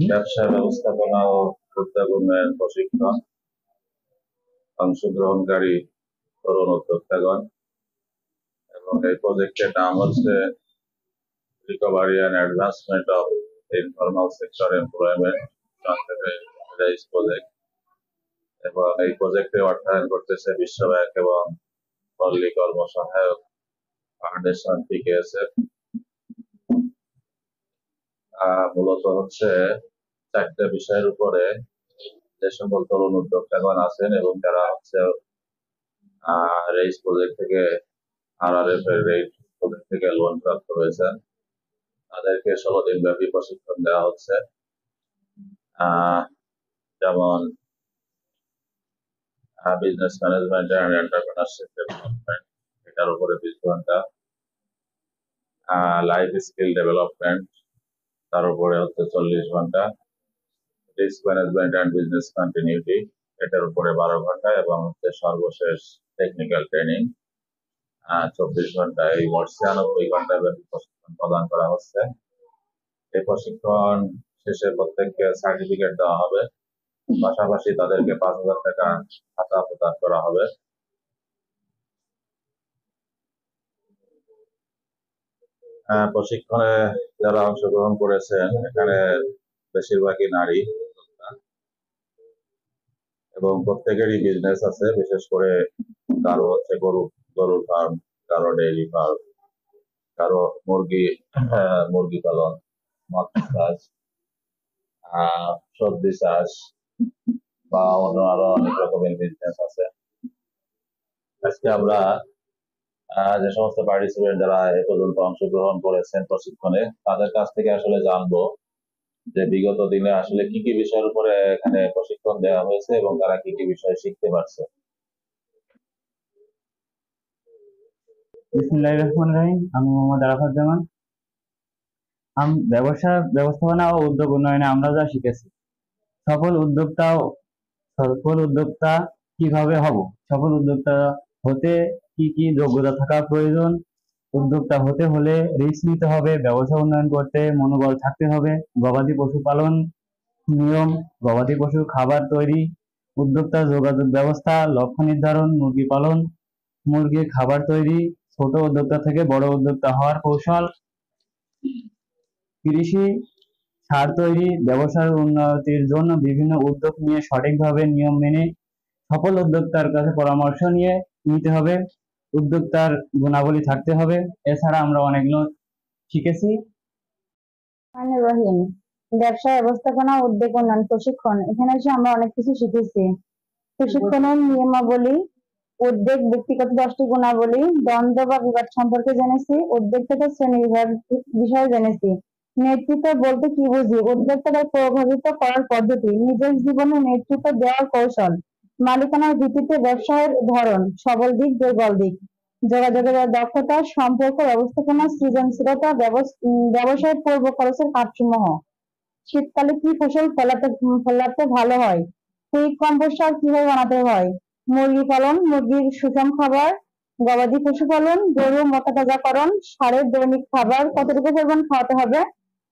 ব্যবসা ব্যবস্থাপনা ও উদ্যোগ উন্নয়ন প্রশিক্ষণ, অংশগ্রহণকারী তরুণ উদ্যোক্তাগণ, এবং এই প্রজেক্টের নাম হচ্ছে recovery and advancement of informal sector employment, সংক্ষেপে রাইজ প্রজেক্ট। এবং এই প্রজেক্টে অর্থায়ন করতেছে বিশ্ব ব্যাংক এবং পল্লী কর্মসহায়ক ফাউন্ডেশন PKSF। মূলত হচ্ছে 4টে বিষয়ের উপরে যে সকল তরুণ উদ্যোক্তাগণ আছেন এবং যারা হচ্ছে রেইজ প্রজেক্ট থেকে RRF এর রেইজ প্রজেক্ট থেকে লোন প্রাপ্ত হয়েছেন, তাদেরকে 16 দিন ব্যাপী প্রশিক্ষণ দেওয়া হচ্ছে। যেমন business management and entrepreneurship development, এটার উপরে 20 ঘন্টা। লাইফ স্কিল ডেভেলপমেন্ট, তার উপরে হচ্ছে 40 ঘন্টা। Risk management and business continuity, এটার উপরে 12 ঘন্টা। এবং হচ্ছে সর্বশেষ টেকনিক্যাল ট্রেনিং 24 ঘন্টা। এই মোট 96 ঘন্টা ব্যাপী প্রশিক্ষণ প্রদান করা হচ্ছে। এই প্রশিক্ষণ শেষে প্রত্যেককে সার্টিফিকেট দেওয়া হবে, পাশাপাশি তাদেরকে 5,000 টাকা ভাতা প্রদান করা হবে। প্রশিক্ষণে যারা অংশগ্রহণ করেছেন এখানে বেশিরভাগই নারী এবং প্রত্যেকেরই বিজনেস আছে। বিশেষ করে কারো হচ্ছে গরুর ফার্ম, কারো ডেইরি ফার্ম, কারো মুরগি পালন, মৎস্য চাষ, সবজি চাষ বা অন্য আরো অনেক রকমের বিজনেস আছে। আজকে আমরা যে সমস্ত পার্টিসিপেন্ট যারা এ পর্যন্ত অংশগ্রহণ করেছেন প্রশিক্ষণে, তাদের কাছ থেকে আসলে জানবো যে বিগত দিনে আসলে কি কি বিষয়ের উপরে এখানে প্রশিক্ষণ দেওয়া হয়েছে এবং তারা কি কি বিষয় শিখতে পারছে। বিসমিল্লাহির রহমানির রহিম। আমি মোহাম্মদ আরাফাত জামান। ব্যবসা ব্যবস্থাপনা ও উদ্যোগ উন্নয়নে আমরা যা শিখেছি, সফল উদ্যোক্তা কিভাবে হব, সফল উদ্যোক্তা হতে কি কি যোগ্যতা থাকা প্রয়োজন, উদ্যোক্তা হতে হলে রিস্ক নিতে হবে, ব্যবসা উন্নয়ন করতে মনোবল থাকতে হবে, গবাদি পশু পালন নিয়ম, গবাদি পশু খাবার তৈরি, উদ্যোক্তা যোগাযোগ ব্যবস্থা, লক্ষ্য নির্ধারণ, মুরগি পালন, মুরগির খাবার তৈরি, ছোট উদ্যোক্তা থেকে বড় উদ্যোক্তা হওয়ার কৌশল, কৃষি সার তৈরি, ব্যবসার উন্নতির জন্য বিভিন্ন উদ্যোগ নিয়ে সঠিকভাবে নিয়ম মেনে সফল উদ্যোক্তার কাছে পরামর্শ নিতে হবে, উদ্যোক্তার গুণাবলী থাকতে হবে। এছাড়া আমরা অনেকগুলো শিখেছি। রহিম, ব্যবসা ব্যবস্থাপনা উদ্যোগ উন্নয়ন প্রশিক্ষণ, এখানে এসে আমরা অনেক কিছু শিখেছি। প্রশিক্ষণের নিয়মাবলী, উদ্যোগ ব্যক্তিগত 10টি গুণাবলী, দ্বন্দ্ব বা বিবাদ সম্পর্কে জেনেছি, উদ্যোক্তাদের শ্রেণী বিভাগ বিষয়ে জেনেছি। নেতৃত্ব বলতে কি বুঝি, উদ্যোক্তাদের প্রভাবিত করার পদ্ধতি, নিজের জীবনে নেতৃত্ব দেওয়ার কৌশল, মালিকানার ভিত্তিতে ব্যবসায়ের ধরন, সবল দিক দুর্বল দিক, যোগাযোগের দক্ষতা, সম্পর্ক ব্যবস্থাপনা, সৃজনশীলতা, ব্যবসায়ের পূর্ব খরচের কাঠসমূহ, শীতকালে কি ফসল ফলাতে ভালো হয়, কুইক কম্পোস্ট সার কিভাবে বানাতে হয়, মুরগি পালন, মুরগির সুষম খাবার, গবাদি পশু পালন, গরু মোটা তাজাকরণ, সারের দৈনিক খাবার কতটুকু পরিমাণ খাওয়াতে হবে,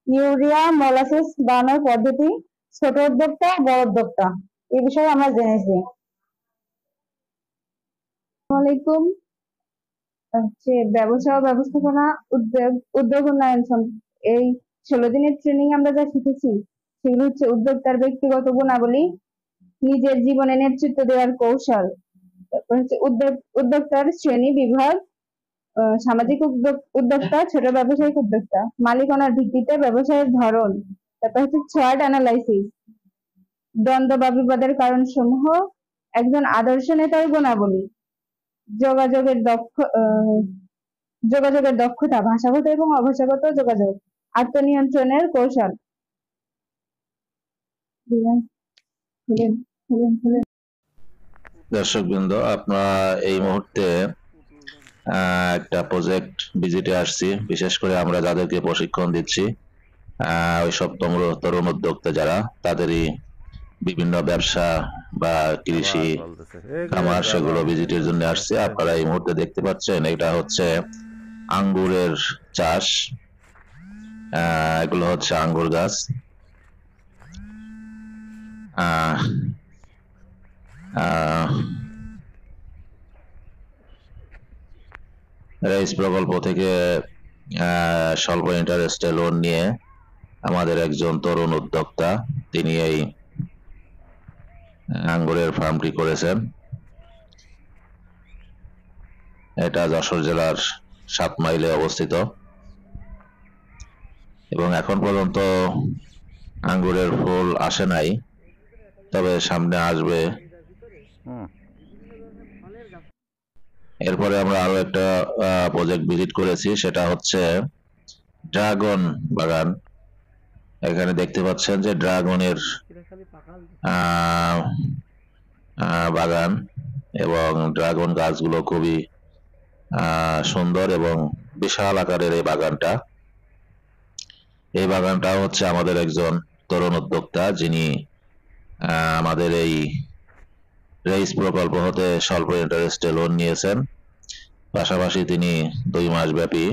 ইউরিয়া মোলাসিস বানানোর পদ্ধতি, ছোট উদ্যোক্তা বড় উদ্যোক্তা, এই বিষয়ে আমরা জেনেছি। আসসালামু আলাইকুম। ব্যবসা ও ব্যবস্থাপনা উদ্যোগ উন্নয়ন, এই 16 দিনের ট্রেনিং আমরা যা শিখেছি সেগুলো হচ্ছে উদ্যোক্তার ব্যক্তিগত গুণাবলী, নিজের জীবনে নেতৃত্ব দেওয়ার কৌশল, তারপর হচ্ছে উদ্যোক্তার শ্রেণী বিভাগ, সামাজিক উদ্যোক্তা, ছোট ব্যবসায়িক উদ্যোক্তা, মালিকানার ভিত্তিতে ব্যবসায়ের ধরন, তারপর হচ্ছে SWOT অ্যানালাইসিস, দ্বন্দ্ব বা বিবাদের কারণ সমূহ, একজন আদর্শ নেতার গুণাবলী, যোগাযোগের দক্ষতা, ভাষাগত এবং অভাষাগত যোগাযোগ, আত্মনিয়ন্ত্রণের কৌশল। দর্শকবৃন্দ, আপনারা এই মুহূর্তে একটা প্রজেক্ট ভিজিটে আসছি। বিশেষ করে আমরা যাদেরকে প্রশিক্ষণ দিচ্ছি ওইসব তরুণ উদ্যোক্তা যারা, তাদেরই বিভিন্ন ব্যবসা বা কৃষি খামার সেগুলো ভিজিটের জন্য আসছে। আপনারা এই মুহূর্তে দেখতে পাচ্ছেন এটা হচ্ছে আঙ্গুরের চাষ। এগুলো হচ্ছে আঙ্গুর গাছ। আহ আহ রেইস প্রকল্প থেকে স্বল্প ইন্টারেস্টে লোন নিয়ে আমাদের একজন তরুণ উদ্যোক্তা তিনি এই আঙ্গুরের ফার্মটি করেছেন। এটা যশোর জেলার 7 মাইলে অবস্থিত এবং এখন পর্যন্ত আঙ্গুরের ফুল আসে নাই, তবে সামনে আসবে। এরপরে আমরা আরো একটা প্রজেক্ট ভিজিট করেছি, সেটা হচ্ছে ড্রাগন বাগান। এখানে দেখতে পাচ্ছেন যে ড্রাগনের বাগান এবং ড্রাগন গাছগুলো খুবই সুন্দর এবং বিশাল আকারের এই বাগানটা। এই বাগানটা হচ্ছে আমাদের একজন তরুণ উদ্যোক্তা যিনি আমাদের এই রেইস প্রকল্প হতে স্বল্প ইন্টারেস্টে লোন নিয়েছেন। পাশাপাশি তিনি 2 মাস ব্যাপী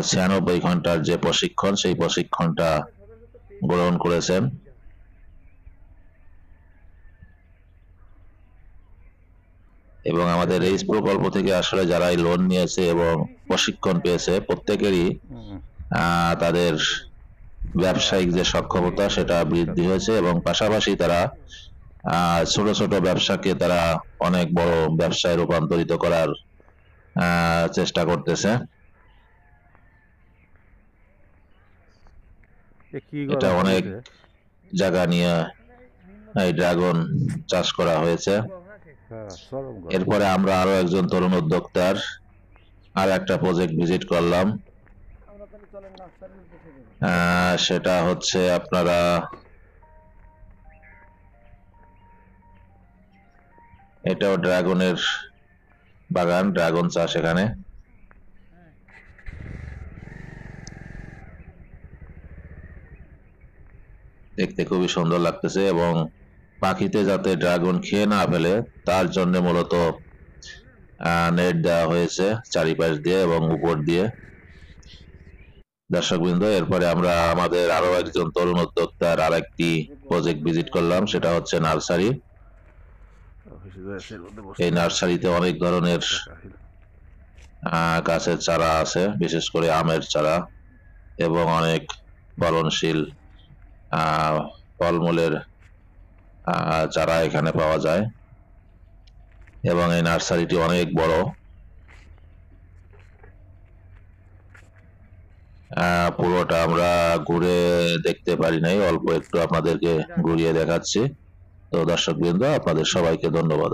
96 ঘন্টার যে প্রশিক্ষণ, সেই প্রশিক্ষণটা গ্রহণ করেছেন। এবং আমাদের রেইস প্রকল্প থেকে আসলে যারা এই লোন নিয়েছে এবং প্রশিক্ষণ পেয়েছে প্রত্যেকেরই তাদের ব্যবসায়িক যে সক্ষমতা সেটা বৃদ্ধি হয়েছে এবং পাশাপাশি তারা ছোট ছোট ব্যবসাকে তারা অনেক বড় ব্যবসায় রূপান্তরিত করার চেষ্টা করতেছে। এটা অনেক জায়গা নিয়ে এই ড্রাগন চাষ করা হয়েছে। এরপরে আমরা আরো একজন তরুণ উদ্যোক্তার আর একটা প্রজেক্ট ভিজিট করলাম। সেটা হচ্ছে আপনারা এটাও ড্রাগনের বাগান, ড্রাগন চাষ। এখানে দেখতে খুবই সুন্দর লাগতেছে এবং পাখিতে যাতে ড্রাগন খেয়ে না ফেলে তার জন্য মূলত নেট দেওয়া হয়েছে চারিপাশ দিয়ে এবং উপর দিয়ে। দর্শকবৃন্দ, এরপরে আমরা আমাদের আরো একজন তরুণ উদ্যোক্তার আরেকটি প্রজেক্ট ভিজিট করলাম, সেটা হচ্ছে নার্সারি। এই নার্সারিতে অনেক ধরনের গাছের চারা আছে, বিশেষ করে আমের চারা এবং অনেক ফলনশীল ফলমূলের চারা এখানে পাওয়া যায় এবং এই নার্সারিটি অনেক বড়। পুরোটা আমরা ঘুরে দেখতে পারি নাই, অল্প একটু আপনাদেরকে ঘুরিয়ে দেখাচ্ছি। তো দর্শকবৃন্দ, আপনাদের সবাইকে ধন্যবাদ।